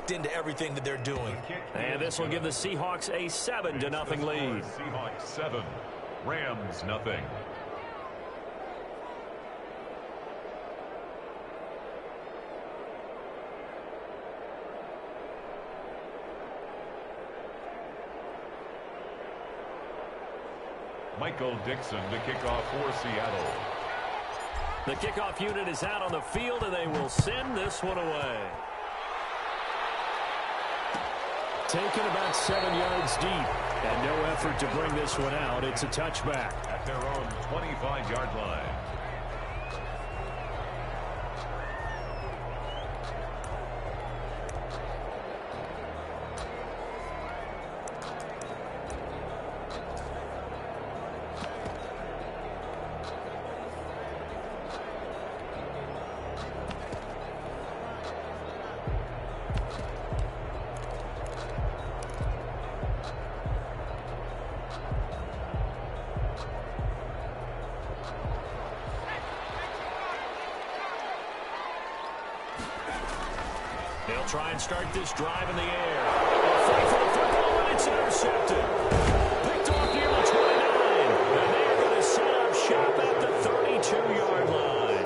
locked into everything that they're doing. And this will give the Seahawks a 7-0 lead. Seahawks 7, Rams nothing. Michael Dixon to kick off for Seattle. The kickoff unit is out on the field, and they will send this one away. Taken about 7 yards deep, and no effort to bring this one out. It's a touchback. At their own 25-yard line. They'll try and start this drive in the air. A fake for the football, and it's intercepted. Picked off near the 29. And they're going to set up shop at the 32-yard line.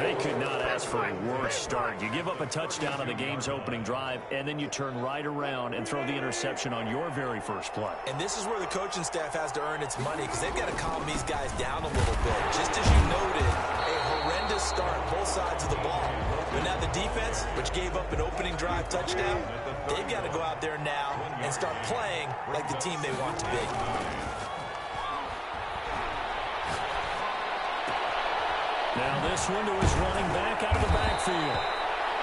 They could not ask for a worse start. You give up a touchdown on the game's opening drive, and then you turn right around and throw the interception on your very first play. And this is where the coaching staff has to earn its money because they've got to calm these guys down a little bit. Just as you noted, a horrendous start, both sides of the ball. But now the defense, which gave up an opening drive touchdown, they've got to go out there now and start playing like the team they want to be. Now this one to his running back out of the backfield.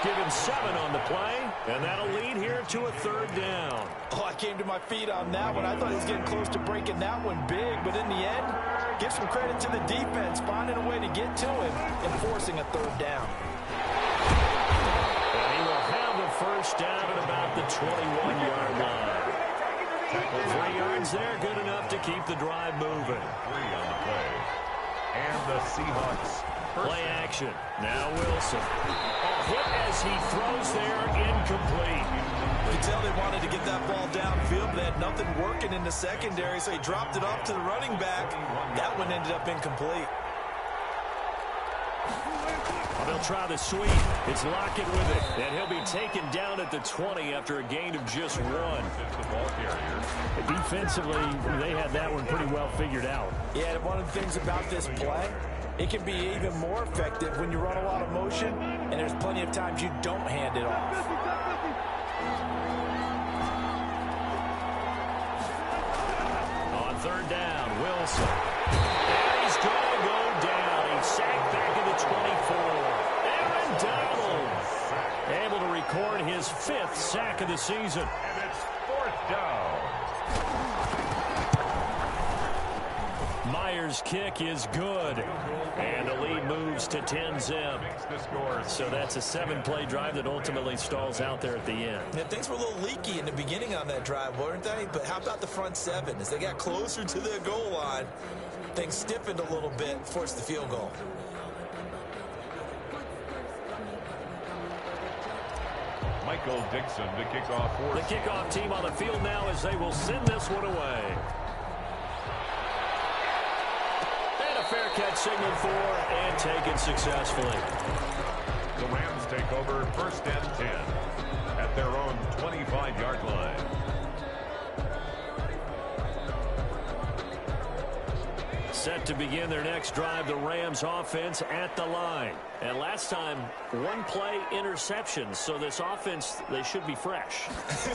Give him 7 on the play, and that'll lead here to a 3rd down. Oh, I came to my feet on that one. I thought he was getting close to breaking that one big, but in the end, give some credit to the defense, finding a way to get to him and forcing a 3rd down. And he will have the 1st down at about the 21-yard line. 3 yards there, good enough to keep the drive moving. 3 on the play. And the Seahawks. Play action. Now Wilson. A hit as he throws there, incomplete. You could tell they wanted to get that ball downfield, but they had nothing working in the secondary, so he dropped it off to the running back. That one ended up incomplete. They'll try the sweep. It's Lockett with it, and he'll be taken down at the 20 after a gain of just 1. Defensively, they had that one pretty well figured out. Yeah, one of the things about this play, it can be even more effective when you run a lot of motion, and there's plenty of times you don't hand it off. On 3rd down, Wilson. And he's going to go down. He's sacked back at the 24. Aaron Donald able to record his 5th sack of the season. And it's 4th down. Myers' kick is good. And the lead moves to 10-zip. So that's a 7-play drive that ultimately stalls out there at the end. Yeah, things were a little leaky in the beginning on that drive, weren't they? But how about the front 7? As they got closer to the goal line, things stiffened a little bit, forced the field goal. Michael Dixon to kick off for the kickoff team on the field now as they will send this one away. And a fair catch signaled for and taken successfully. The Rams take over 1st and 10 at their own 25-yard line. Set to begin their next drive, the Rams offense at the line. And last time, 1-play interception, so this offense, they should be fresh.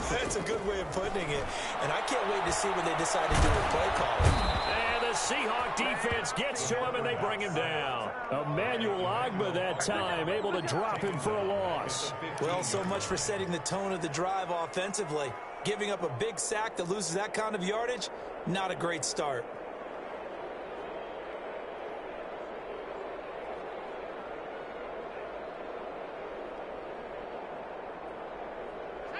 That's a good way of putting it. And I can't wait to see what they decide to do with play calling. And the Seahawk defense gets to him, and they bring him down. Emmanuel Ogbah that time, able to drop him for a loss. Well, so much for setting the tone of the drive offensively. Giving up a big sack that loses that kind of yardage, not a great start.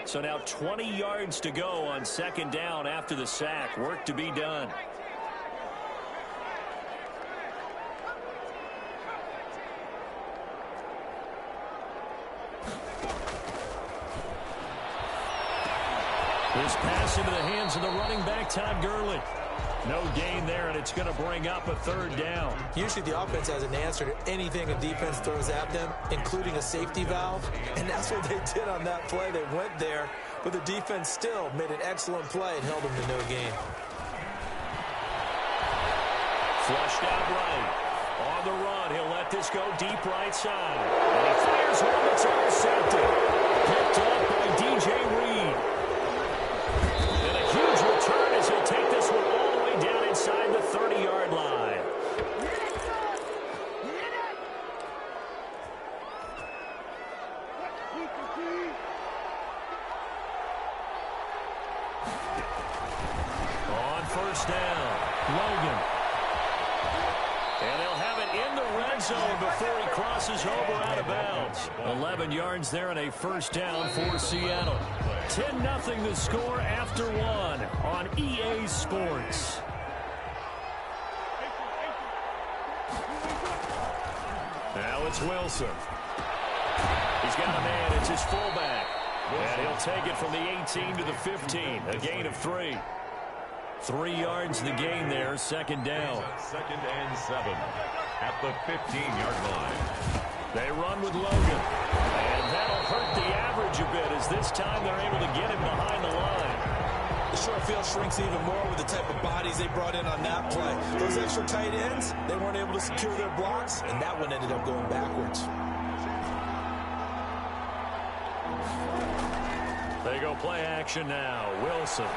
So now 20 yards to go on 2nd down after the sack. Work to be done. This pass into the hands of the running back, Todd Gurley. No gain there, and it's going to bring up a third down. Usually the offense has an answer to anything a defense throws at them, including a safety valve, and that's what they did on that play. They went there, but the defense still made an excellent play and held them to no gain. Flushed out right. On the run, he'll let this go deep right side. And he fires home. It's intercepted. Picked up by DJ Reed. And a huge return as he'll take this one all the way down inside the 30-yard line. On first down, Logan. And they'll have it in the red zone before he crosses over out of bounds. 11 yards there and a first down for Seattle. 10-0 the score after one on EA Sports. Now it's Wilson. He's got a man. It's his fullback. And he'll take it from the 18 to the 15. A gain of 3. 3 yards the gain there, second down. Second and 7 at the 15-yard line. They run with Logan. And that'll hurt the average a bit as this time they're able to get him behind the line. The short field shrinks even more with the type of bodies they brought in on that play. Those extra tight ends, they weren't able to secure their blocks, and that one ended up going backwards. They go play action now. Wilson.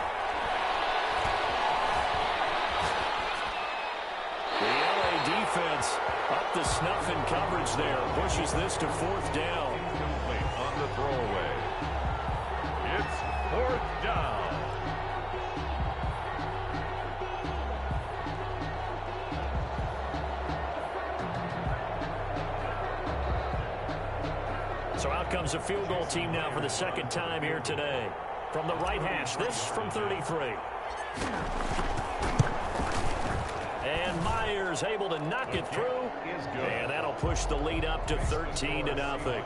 The LA defense up to snuff in coverage there. Pushes this to fourth down. Incomplete on the throwaway. It's fourth down. So out comes a field goal team now for the second time here today. From the right hash, this from 33. And Myers able to knock it through. And that'll push the lead up to 13-0.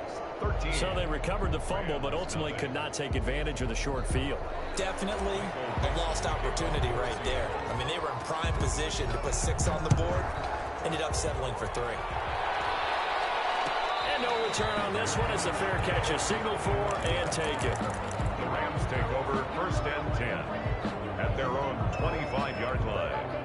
So they recovered the fumble, but ultimately could not take advantage of the short field. Definitely a lost opportunity right there. I mean, they were in prime position to put 6 on the board. Ended up settling for 3. And no return on this one as the fair catch is signaled for and taken. The Rams take over first and 10 at their own 25-yard line.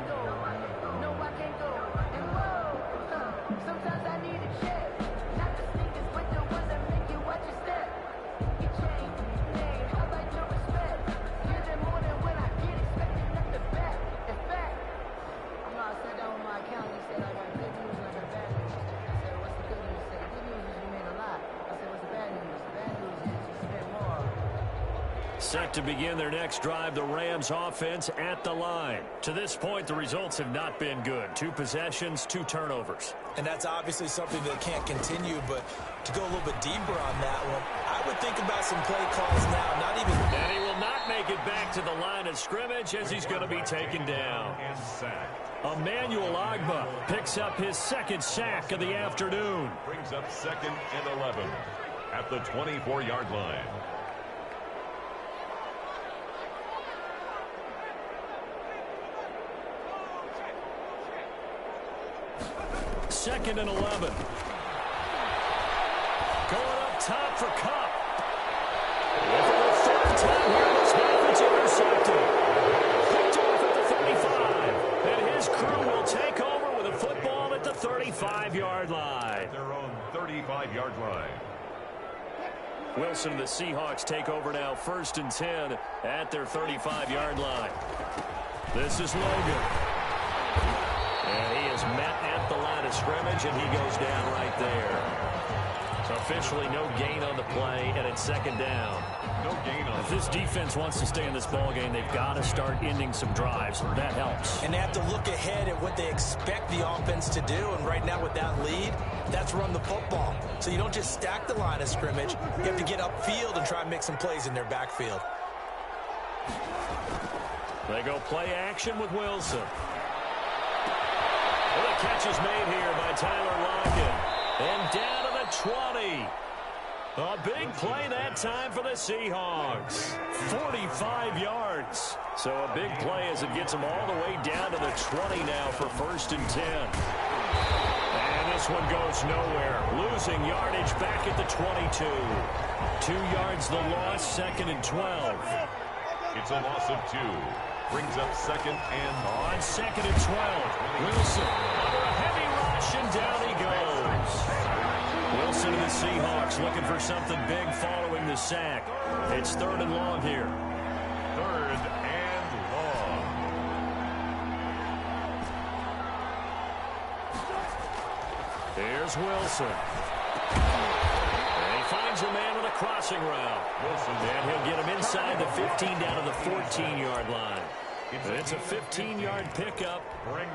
Set to begin their next drive, the Rams offense at the line. To this point, the results have not been good. 2 possessions, 2 turnovers. And that's obviously something that can't continue, but to go a little bit deeper on that one, I would think about some play calls now, not even... And he will not make it back to the line of scrimmage as he's going to be taken down. And sacked. Emmanuel Ogbah picks up his second sack of the afternoon. Brings up second and 11 at the 24-yard line. Second and 11. Going up top for Cup. And for the third time here this half, it's intercepted. Picked off at the 35. And his crew will take over with a football at the 35-yard line. Their own 35-yard line. Wilson and the Seahawks take over now, first and 10 at their 35-yard line. This is Logan. And he is met at the line of scrimmage, and he goes down right there. So officially no gain on the play, and it's second down. No gain on. If this defense wants to stay in this ballgame, they've got to start ending some drives. That helps. And they have to look ahead at what they expect the offense to do, and right now with that lead, that's run the football. So you don't just stack the line of scrimmage. You have to get upfield and try and make some plays in their backfield. They go play action with Wilson. Well, the catch is made here by Tyler Lockett. And down to the 20. A big play that time for the Seahawks. 45 yards. So a big play as it gets them all the way down to the 20 now for 1st and 10. And this one goes nowhere. Losing yardage back at the 22. 2 yards the loss, 2nd and 12. It's a loss of 2. Brings up 2nd and... On 2nd and 12. Wilson under a heavy rush, and down he goes. Wilson and the Seahawks looking for something big following the sack. It's 3rd and long here. 3rd and long. Here's Wilson. And he finds a man with a crossing route. And he'll get him inside the 15 down to the 14-yard line. It's a 15-yard pickup,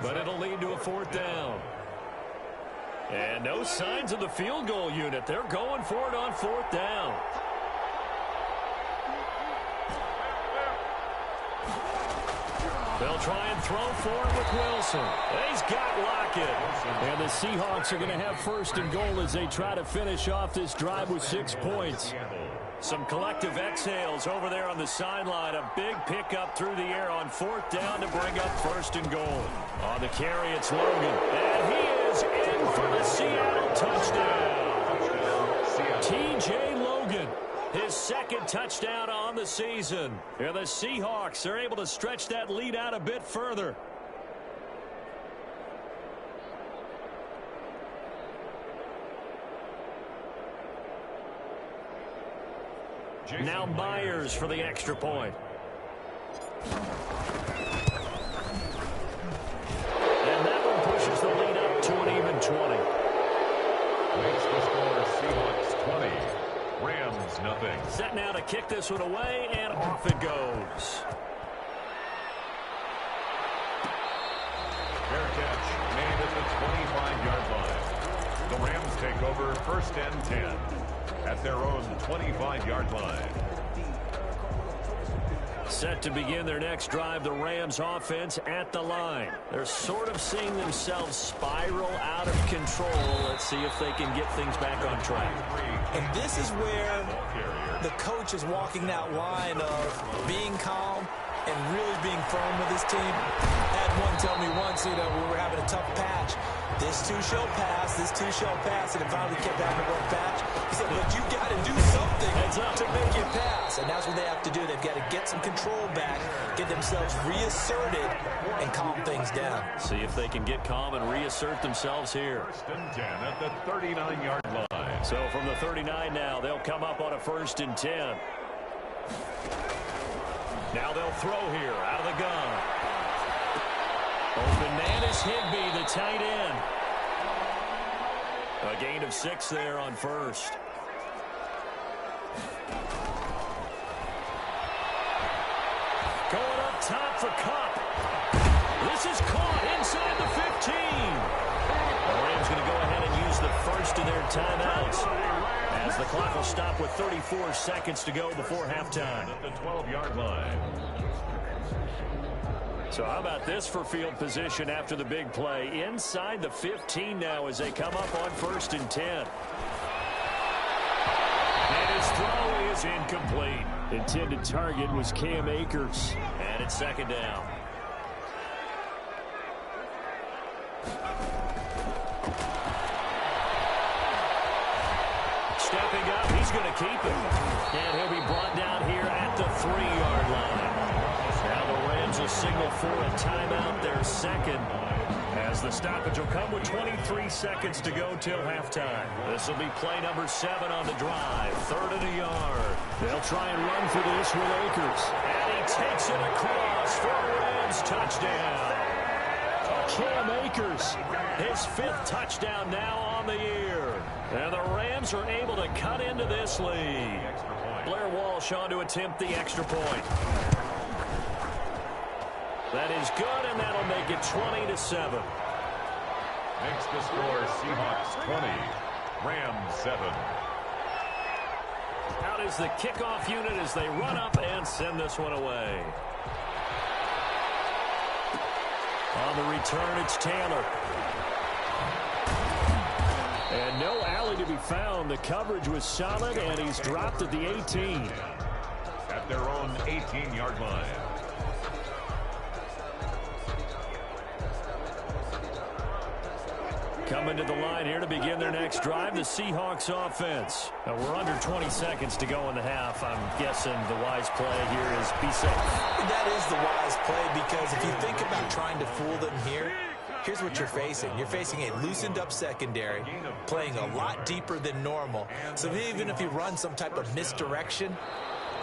but it'll lead to a 4th down. And no signs of the field goal unit. They're going for it on 4th down. They'll try and throw for it with Wilson. He's got Lockett. And the Seahawks are going to have 1st and goal as they try to finish off this drive with 6 points. Some collective exhales over there on the sideline. A big pickup through the air on 4th down to bring up 1st and goal. On the carry, it's Logan. And he is in for the Seattle touchdown. T.J. Logan, his 2nd touchdown on the season. And the Seahawks are able to stretch that lead out a bit further. Now Myers for the extra point. And that one pushes the lead up to an even 20. Makes the score Seahawks 20. Rams nothing. Set now to kick this one away, and off it goes. Fair catch made at the 25-yard line. The Rams take over 1st and 10 at their own 25-yard line. Set to begin their next drive, the Rams offense at the line. They're sort of seeing themselves spiral out of control. Let's see if they can get things back on track. And this is where the coach is walking that line of being calm and really being firm with his team. I had one tell me once, we were having a tough patch. This too shall pass, this too shall pass, and it finally kept having a rough patch. He said, but you got to do something to make it pass. And that's what they have to do. They've got to get some control back, get themselves reasserted, and calm things down. See if they can get calm and reassert themselves here. 1st and 10 at the 39-yard line. So from the 39 now, they'll come up on a 1st and 10. Now they'll throw here out of the gun. Open man is Higbee, the tight end. A gain of 6 there on 1st. Going up top for Kupp. This is caught inside the 15. The Rams going to go ahead and use the 1st of their timeouts, as the clock will stop with 34 seconds to go before halftime. At the 12-yard line. So how about this for field position after the big play? Inside the 15 now as they come up on 1st and 10. And his throw is incomplete. Intended target was Cam Akers. And it's 2nd down. Stepping up, he's going to keep it. And he'll be brought down here at the 3-yard line. Now the Rams will signal for a timeout, their 2nd, as the stoppage will come with 23 seconds to go till halftime. This will be play number 7 on the drive, 3rd and a yard. They'll try and run for this with Akers. And he takes it across for a Rams touchdown. Cam Akers, his 5th touchdown now on the year. And the Rams are able to cut into this lead. Blair Walsh on to attempt the extra point. That is good, and that'll make it 20-7. Makes the score Seahawks 20, Rams 7. Out is the kickoff unit as they run up and send this one away. On the return, it's Taylor. And no alley to be found. The coverage was solid, and he's dropped at the 18. At their own 18-yard line. Coming to the line here to begin their next drive, the Seahawks offense. Now, we're under 20 seconds to go in the half. I'm guessing the wise play here is be safe. That is the wise play, because if you think about trying to fool them here, here's what you're facing. You're facing a loosened up secondary, playing a lot deeper than normal. So even if you run some type of misdirection,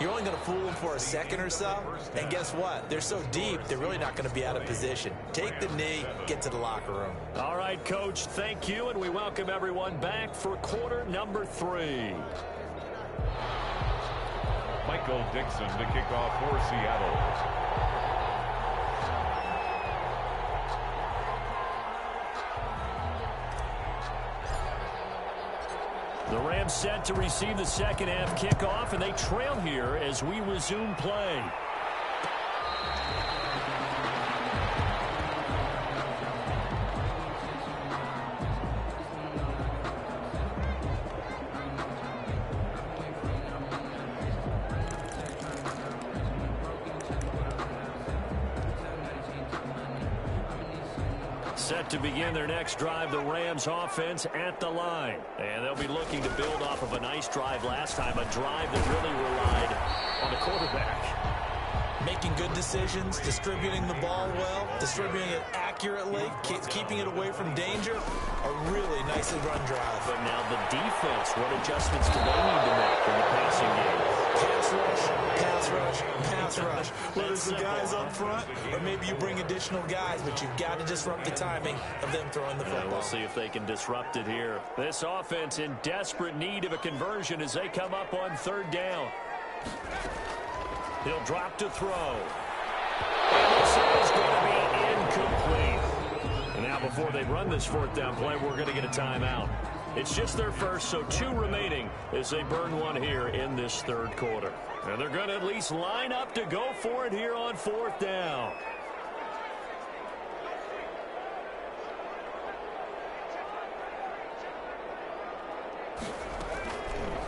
you're only going to fool them for a second or so. And guess what? They're so deep, they're really not going to be out of position. Take the knee, get to the locker room. All right, Coach, thank you, and we welcome everyone back for quarter number 3. Michael Dixon to kick off for Seattle. The Rams set to receive the second half kickoff, and they trail here as we resume play. Set to begin their next drive, the Rams offense at the line. And they'll be looking to build off of a nice drive last time, a drive that really relied on the quarterback. Making good decisions, distributing the ball well, distributing it accurately, keeping it away from danger. A really nicely run drive. But now the defense, what adjustments do they need to make in the passing game? Pass rush, pass rush, pass rush. Whether it's the guys up front or maybe you bring additional guys, but you've got to disrupt the timing of them throwing the football. We'll see if they can disrupt it here. This offense in desperate need of a conversion as they come up on third down. He'll drop to throw. And this is going to be incomplete. And now before they run this fourth down play, we're going to get a timeout. It's just their first, so 2 remaining as they burn one here in this third quarter. And they're going to at least line up to go for it here on fourth down.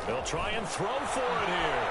They'll try and throw for it here.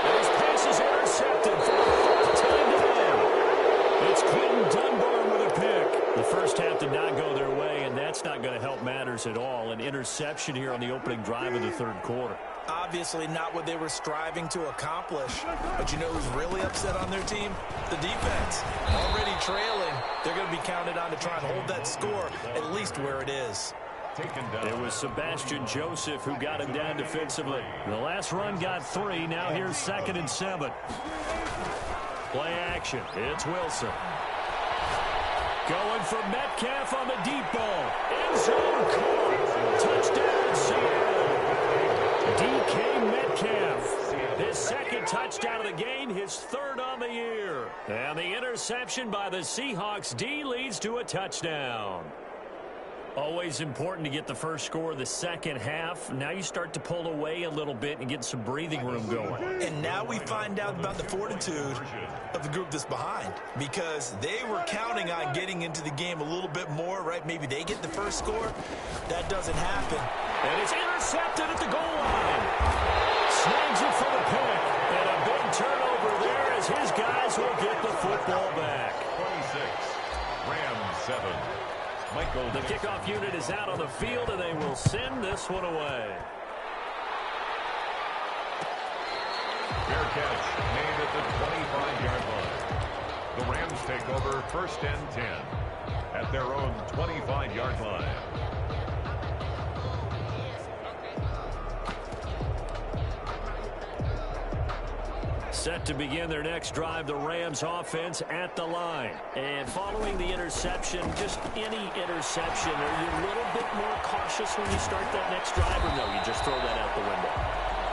His pass is intercepted for the 4th time today. It's Quentin Dunbar with a pick. The first half did not go their way, and that's not going to help matters at all. An interception here on the opening drive of the third quarter. Obviously not what they were striving to accomplish. But you know who's really upset on their team? The defense. Already trailing. They're going to be counted on to try and hold that score at least where it is. It was Sebastian Joseph who got him down defensively. The last run got 3. Now here's 2nd and 7. Play action. It's Wilson. Going for Metcalf on the deep ball. End zone caught. Touchdown, Seattle. DK Metcalf. His 2nd touchdown of the game, his 3rd on the year. And the interception by the Seahawks D leads to a touchdown. Always important to get the first score of the second half. Now you start to pull away a little bit and get some breathing room going. And now we find out about the fortitude of the group that's behind, because they were counting on getting into the game a little bit more, right? Maybe they get the first score. That doesn't happen. And it's intercepted at the goal line. Snags it for the pick. And a big turnover there as his guys will get the football back. 26, Rams 7. Michael. The kickoff unit is out on the field, and they will send this one away. Fair catch made at the 25-yard line. The Rams take over 1st and 10 at their own 25-yard line. Set to begin their next drive, the Rams offense at the line. And following the interception, just any interception, are you a little bit more cautious when you start that next drive, or no, you just throw that out the window?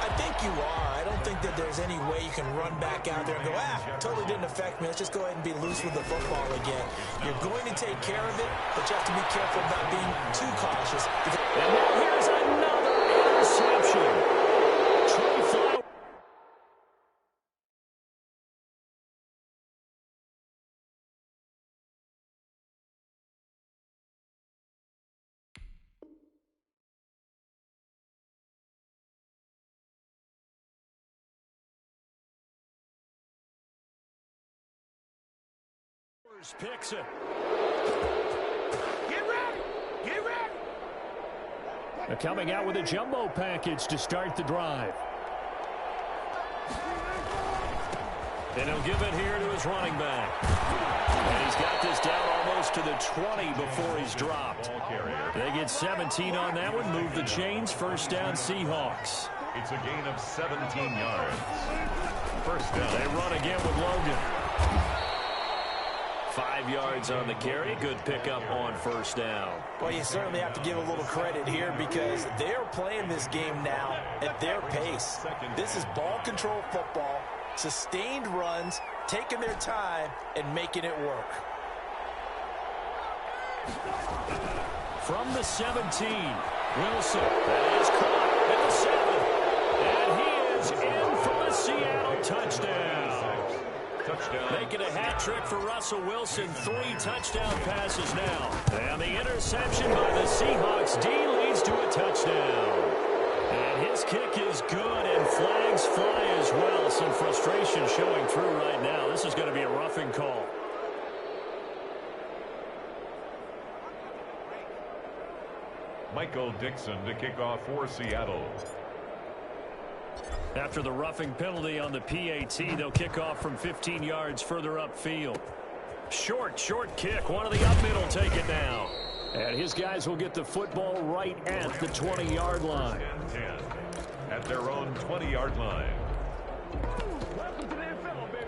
I think you are. I don't think that there's any way you can run back out there and go, totally didn't affect me. Let's just go ahead and be loose with the football again. You're going to take care of it, but you have to be careful about being too cautious. And now here's another interception. Trey Flowers. Picks it. Get ready! Get ready! They're coming out with a jumbo package to start the drive. And he'll give it here to his running back. And he's got this down almost to the 20 before he's dropped. They get 17 on that one. Move the chains. First down, Seahawks. It's a gain of 17 yards. First down. They run again with Logan. 5 yards on the carry. Good pickup on first down. Well, you certainly have to give a little credit here because they're playing this game now at their pace. This is ball control football, sustained runs, taking their time, and making it work. From the 17, Wilson. That is caught at the 7. And he is in for the Seattle touchdown. Making a hat trick for Russell Wilson. 3 touchdown passes now. And the interception by the Seahawks. D leads to a touchdown. And his kick is good, and flags fly as well. Some frustration showing through right now. This is going to be a roughing call. Michael Dixon to kick off for Seattle. After the roughing penalty on the PAT, they'll kick off from 15 yards further upfield. Short kick. One of the up middle take it now. And his guys will get the football right at the 20-yard line. 10 at their own 20-yard line. Welcome to the NFL, baby.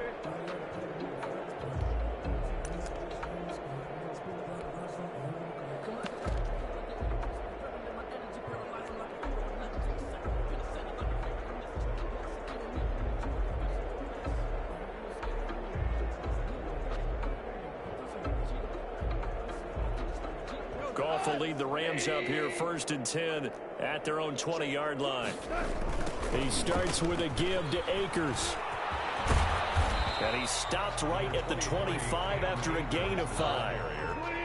Goff will lead the Rams up here 1st and 10 at their own 20-yard line. He starts with a give to Akers. And he stopped right at the 25 after a gain of 5.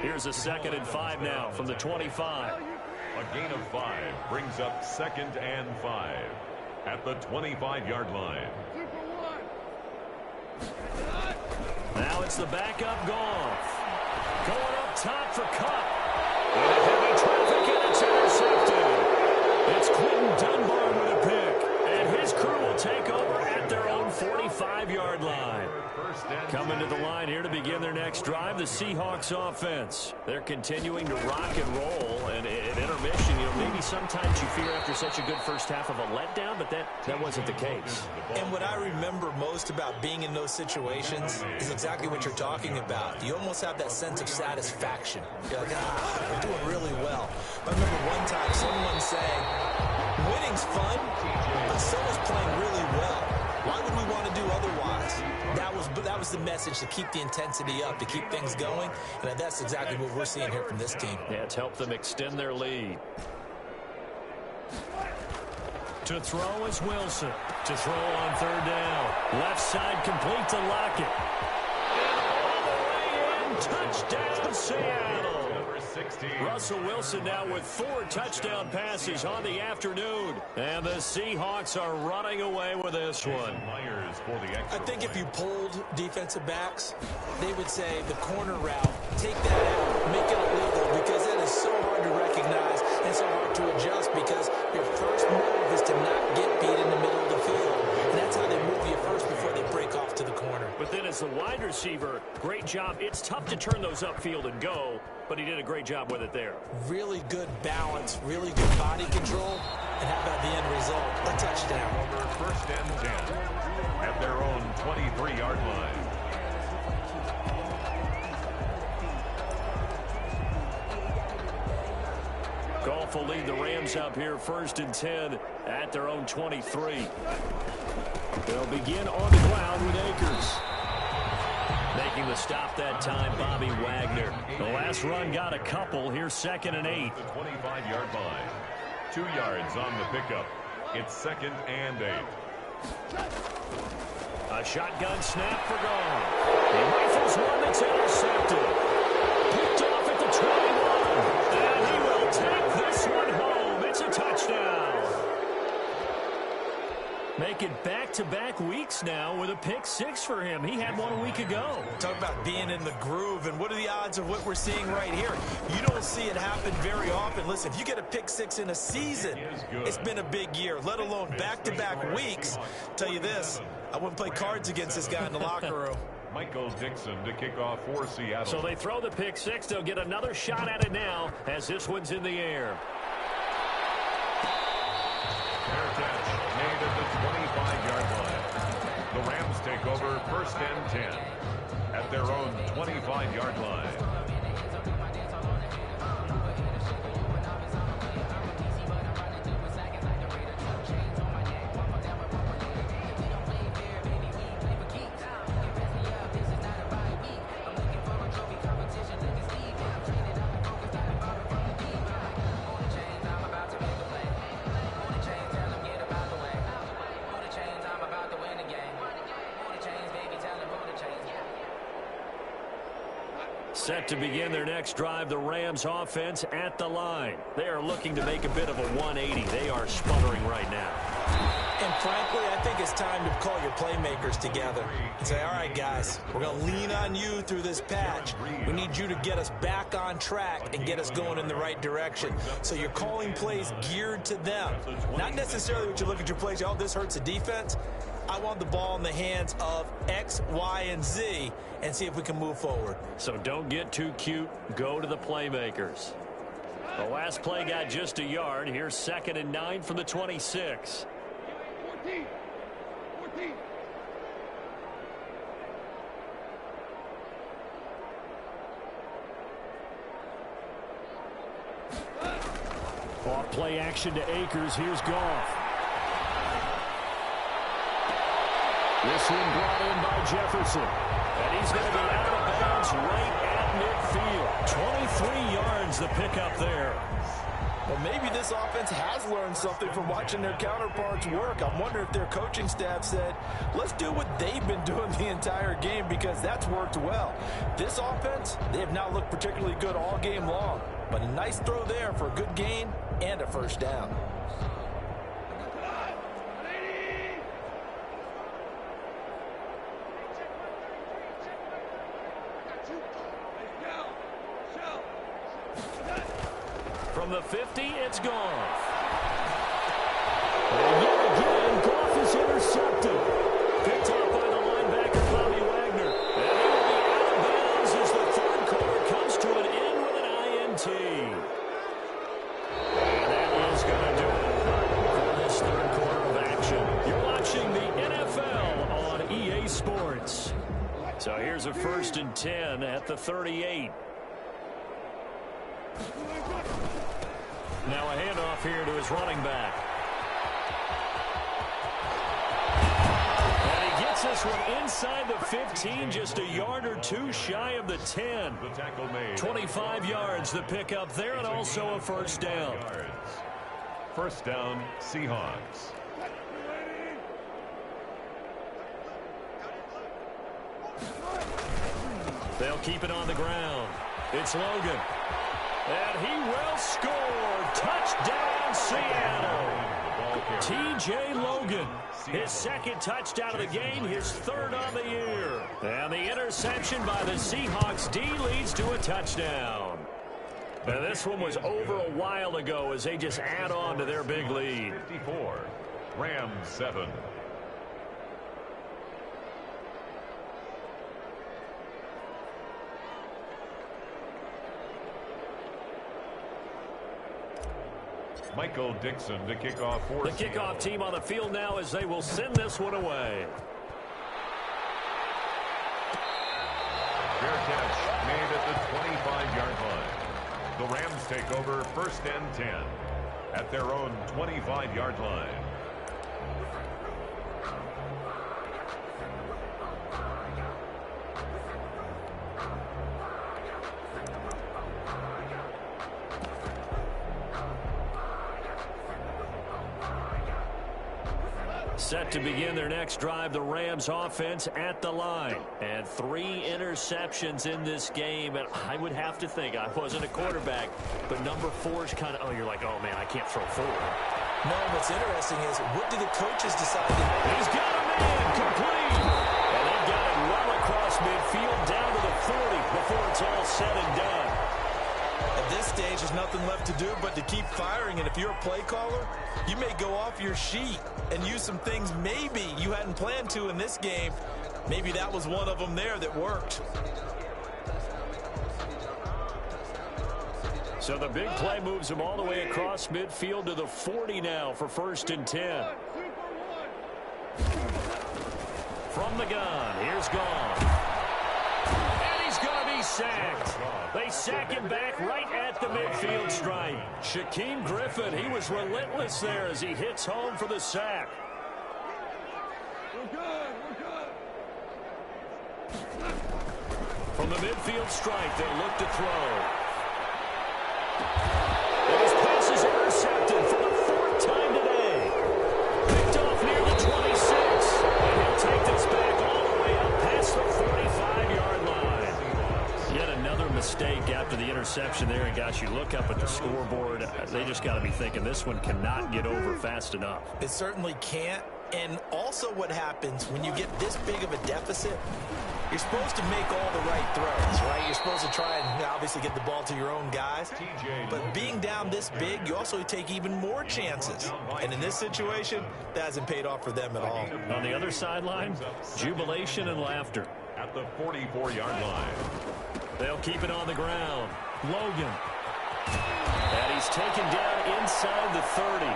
Here's a 2nd and 5 now from the 25. A gain of 5 brings up 2nd and 5 at the 25-yard line. Now it's the backup Goff. Going up top for Cup. And a heavy traffic, and it's intercepted. It's Quentin Dunbar with a pick. And his crew will take over at their own 45-yard line. Coming to the line here to begin their next drive, the Seahawks offense. They're continuing to rock and roll, and at intermission, maybe sometimes you fear after such a good first half of a letdown, but that wasn't the case. And what I remember most about being in those situations is exactly what you're talking about. You almost have that sense of satisfaction. You're like, we're doing really well. I remember one time someone saying, winning's fun, but so is playing really well. Why would we want to do otherwise? That was the message, to keep the intensity up, to keep things going, and that's exactly what we're seeing here from this team. Yeah, it's helped them extend their lead. To throw is Wilson. To throw on 3rd down. Left side complete to Lockett. And all the way in, touchdown Seattle. Russell Wilson now with 4 touchdown passes on the afternoon. And the Seahawks are running away with this one. I think if you polled defensive backs, they would say the corner route, take that out, make it illegal, because that is so hard to recognize and so hard to adjust, because your first move is to not get beat in the middle of the field. And that's how they move you first before they break off to the corner. But then as the wide receiver, great job. It's tough to turn those upfield and go, but he did a great job with it there. Really good balance, really good body control, and how about the end result? A touchdown. Over 1st and 10 at their own 23-yard line. Goff will lead the Rams up here 1st and 10 at their own 23. They'll begin on the ground with Akers. Making the stop that time, Bobby Wagner. The last run got a couple. Here's 2nd and 8. The 25-yard line. 2 yards on the pickup. It's 2nd and 8. A shotgun snap for Goff. He rifles one that's intercepted. Picked off at the 21. And he will take this one home. It's a touchdown. Make it back-to-back weeks now with a pick six for him. He had one a week ago. Talk about being in the groove, and what are the odds of what we're seeing right here? You don't see it happen very often. Listen, if you get a pick six in a season, it's been a big year, let alone back-to-back weeks. Tell you this, I wouldn't play cards against this guy in the locker room. Michael Dixon to kick off for Seattle. So they throw the pick six. They'll get another shot at it now as this one's in the air. Fair catch made at the 25-yard line. The Rams take over 1st and 10 at their own 25-yard line. Set to begin their next drive, the Rams offense at the line. They are looking to make a bit of a 180. They are sputtering right now. And frankly, I think it's time to call your playmakers together and say, all right, guys, we're going to lean on you through this patch. We need you to get us back on track and get us going in the right direction. So you're calling plays geared to them. Not necessarily what you look at your plays, oh, this hurts the defense. I want the ball in the hands of X, Y, and Z and see if we can move forward. So don't get too cute. Go to the playmakers. The last play got just a yard. Here's 2nd and 9 from the 26. 14. Off play action to Akers. Here's Goff. This one brought in by Jefferson. And he's going to be out of bounds right at midfield. 23 yards the pickup there. Well, maybe this offense has learned something from watching their counterparts work. I wonder if their coaching staff said, let's do what they've been doing the entire game, because that's worked well. This offense, they have not looked particularly good all game long. But a nice throw there for a good gain and a first down. From the 50, it's Goff. And yet again, Goff is intercepted. Picked up by the linebacker, Bobby Wagner. And he will be out of bounds as the 3rd quarter comes to an end with an INT. And that is going to do it for this 3rd quarter of action. You're watching the NFL on EA Sports. So here's a 1st and 10 at the 38. Now a handoff here to his running back. And he gets this one inside the 15, just a yard or two shy of the 10. The tackle made. 25 yards the pickup there, and also a first down. First down, Seahawks. They'll keep it on the ground. It's Logan. And he will score. Touchdown, Seattle. T.J. Logan, his 2nd touchdown of the game, his 3rd on the year. And the interception by the Seahawks D leads to a touchdown. And this one was over a while ago as they just add on to their big lead. 54, Rams 7. Michael Dixon to kick off for the kickoff team on the field now as they will send this one away. Fair catch made at the 25-yard line. The Rams take over 1st and 10 at their own 25-yard line. Set to begin their next drive, the Rams offense at the line. And 3 interceptions in this game. And I would have to think, I wasn't a quarterback, but number 4 is kind of, oh, you're like, oh, man, I can't throw 4. No, what's interesting is, what do the coaches decide to do? He's got a man complete. And they've got it well across midfield down to the 40 before it's all said and done. At this stage, there's nothing left to do but to keep firing. And if you're a play caller, you may go off your sheet and use some things maybe you hadn't planned to in this game. Maybe that was one of them there that worked. So the big play moves him all the way across midfield to the 40 now for 1st and 10. From the gun, here's Gone. And he's going to be sacked. They sack him back right at the midfield stripe. Shaquem Griffin, he was relentless there as he hits home for the sack. From the midfield stripe, they look to throw. And his pass is intercepted for the 4th time today. Picked off near the 26. And he'll take this back all the way up past the 45-yard line. Yet another mistake after the interception there. And, gosh, you look up at the scoreboard. They just got to be thinking this one cannot get over fast enough. It certainly can't. And also what happens when you get this big of a deficit, you're supposed to make all the right throws, right? You're supposed to try and obviously get the ball to your own guys. But being down this big, you also take even more chances. And in this situation, that hasn't paid off for them at all. On the other sideline, jubilation and laughter. At the 44-yard line. They'll keep it on the ground. Logan. And he's taken down inside the 30.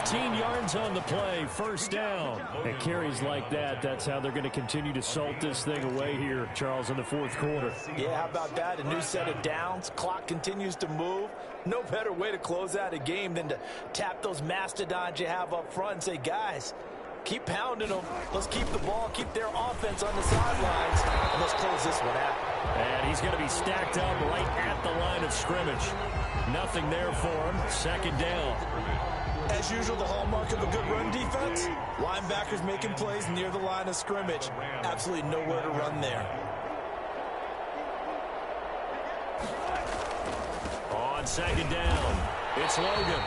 15 yards on the play, 1st down. And carries like that, that's how they're going to continue to salt this thing away here, Charles, in the 4th quarter. Yeah, how about that? A new set of downs. Clock continues to move. No better way to close out a game than to tap those mastodons you have up front and say, guys, keep pounding them. Let's keep the ball, keep their offense on the sidelines, and let's close this one out. And he's going to be stacked up right at the line of scrimmage. Nothing there for him. 2nd down. As usual, the hallmark of a good run defense, linebackers making plays near the line of scrimmage. Absolutely nowhere to run there. On 2nd down, it's Logan.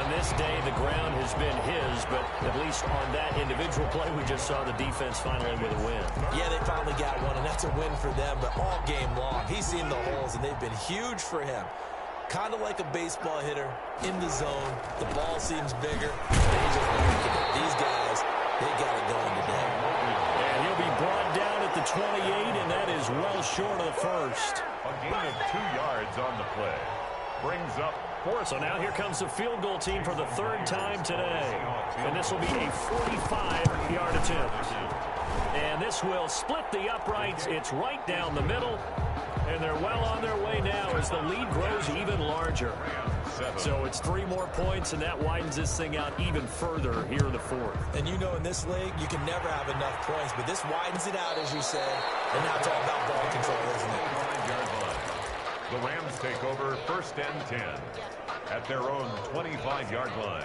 On this day, the ground has been his, but at least on that individual play, we just saw the defense finally with a win. Yeah, they finally got one, and that's a win for them, but all game long, he's seen the holes, and they've been huge for him. Kind of like a baseball hitter in the zone. The ball seems bigger, and he's just making it. These guys, they got it going today. And he'll be brought down at the 28, and that is well short of the 1st. A gain of 2 yards on the play. Brings up 4th. So now here comes the field goal team for the 3rd time today. And this will be a 45-yard attempt. And this will split the uprights. It's right down the middle. And they're well on their way now as the lead grows even larger. So it's 3 more points, and that widens this thing out even further here in the 4th. And you know in this league, you can never have enough points, but this widens it out, as you said. And now it's all about ball control, isn't it? 5-yard line. The Rams take over 1st and 10 at their own 25-yard line.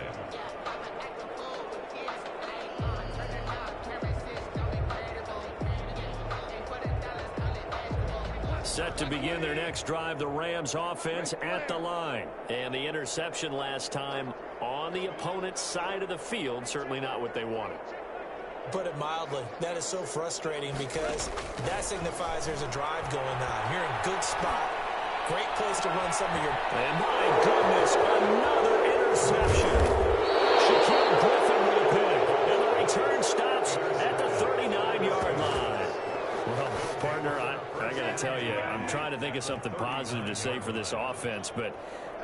Set to begin their next drive, the Rams offense at the line. And the interception last time on the opponent's side of the field, certainly not what they wanted. Put it mildly, that is so frustrating because that signifies there's a drive going on. You're in a good spot. Great place to run some of your... And my goodness, another interception. Shaquem Griffin with a pick. And the return stops at the 39-yard line. Well, partner, I got to tell you, I'm trying to think of something positive to say for this offense, but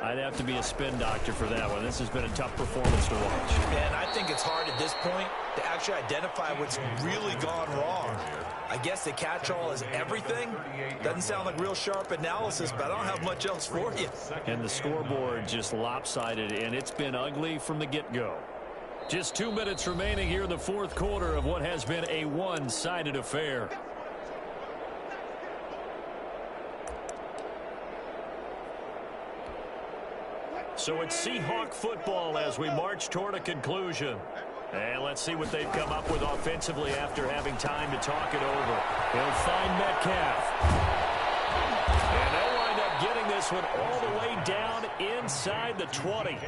I'd have to be a spin doctor for that one. This has been a tough performance to watch. And I think it's hard at this point to actually identify what's really gone wrong. I guess the catch-all is everything. Doesn't sound like real sharp analysis, but I don't have much else for you. And the scoreboard just lopsided, and it's been ugly from the get-go. Just 2 minutes remaining here in the 4th quarter of what has been a one-sided affair. So it's Seahawk football as we march toward a conclusion. And let's see what they've come up with offensively after having time to talk it over. He'll find Metcalf. And they'll wind up getting this this one all the way down inside the 20.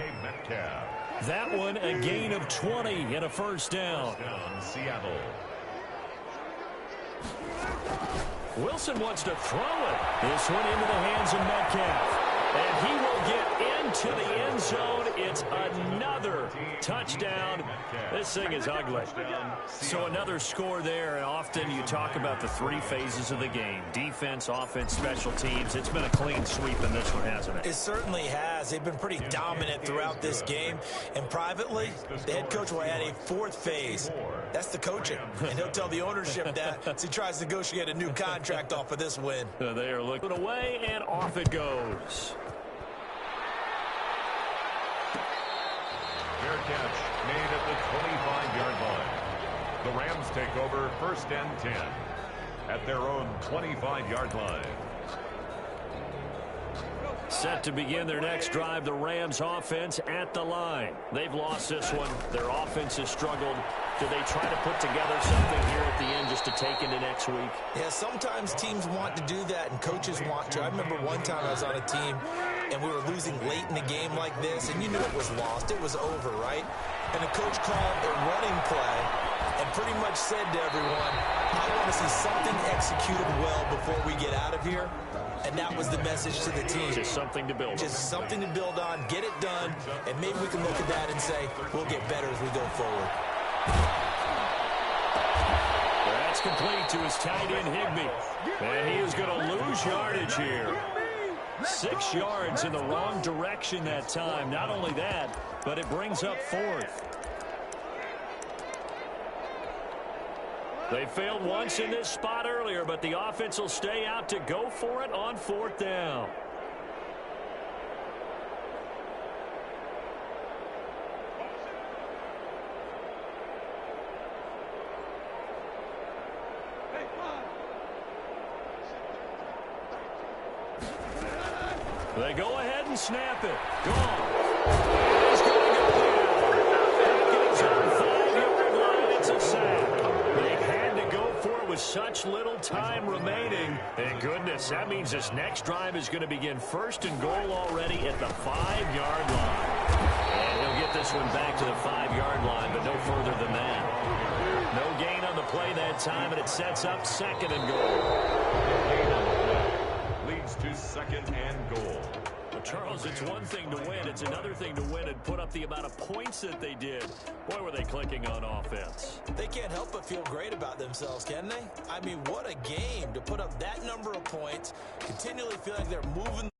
That one a gain of 20 and a first down. Seattle. Wilson wants to throw it. This one into the hands of Metcalf. And he will get into the end zone. It's another touchdown. This thing is ugly. So another score there. And often you talk about the three phases of the game. Defense, offense, special teams. It's been a clean sweep in this one, hasn't it? It certainly has. They've been pretty dominant throughout this game. And privately, the head coach will add a fourth phase. That's the coaching. And he'll tell the ownership that as he tries to negotiate a new contract off of this win. They are looking away, and off it goes. Fair catch made at the 25-yard line. The Rams take over 1st and 10 at their own 25-yard line. Set to begin their next drive, the Rams offense at the line. They've lost this one. Their offense has struggled. Do they try to put together something here at the end just to take into next week? Yeah, sometimes teams want to do that and coaches want to. I remember one time I was on a team and we were losing late in the game like this, and you knew it was lost. It was over, right? And the coach called a running play and pretty much said to everyone, I want to see something executed well before we get out of here. And that was the message to the team. Just something to build on. Just something to build on, get it done, and maybe we can look at that and say, we'll get better as we go forward. That's complete to his tight end, Higbee. And he is going to lose yardage here. 6 yards in the wrong direction that time. Not only that, but it brings up 4th. They failed once in this spot earlier, but the offense will stay out to go for it on 4th down. They go ahead and snap it. Gone. He's going to go down. It's on the 5-yard line. It's a sack. They had to go for it with such little time remaining. And goodness, that means this next drive is going to begin 1st and goal already at the 5-yard line. And he'll get this one back to the 5-yard line, but no further than that. No gain on the play that time, and it sets up 2nd and goal. Leads to 2nd and goal. Well, Charles, it's one thing to win. It's another thing to win and put up the amount of points that they did. Boy, were they clicking on offense. They can't help but feel great about themselves, can they? I mean, what a game to put up that number of points, continually feel like they're moving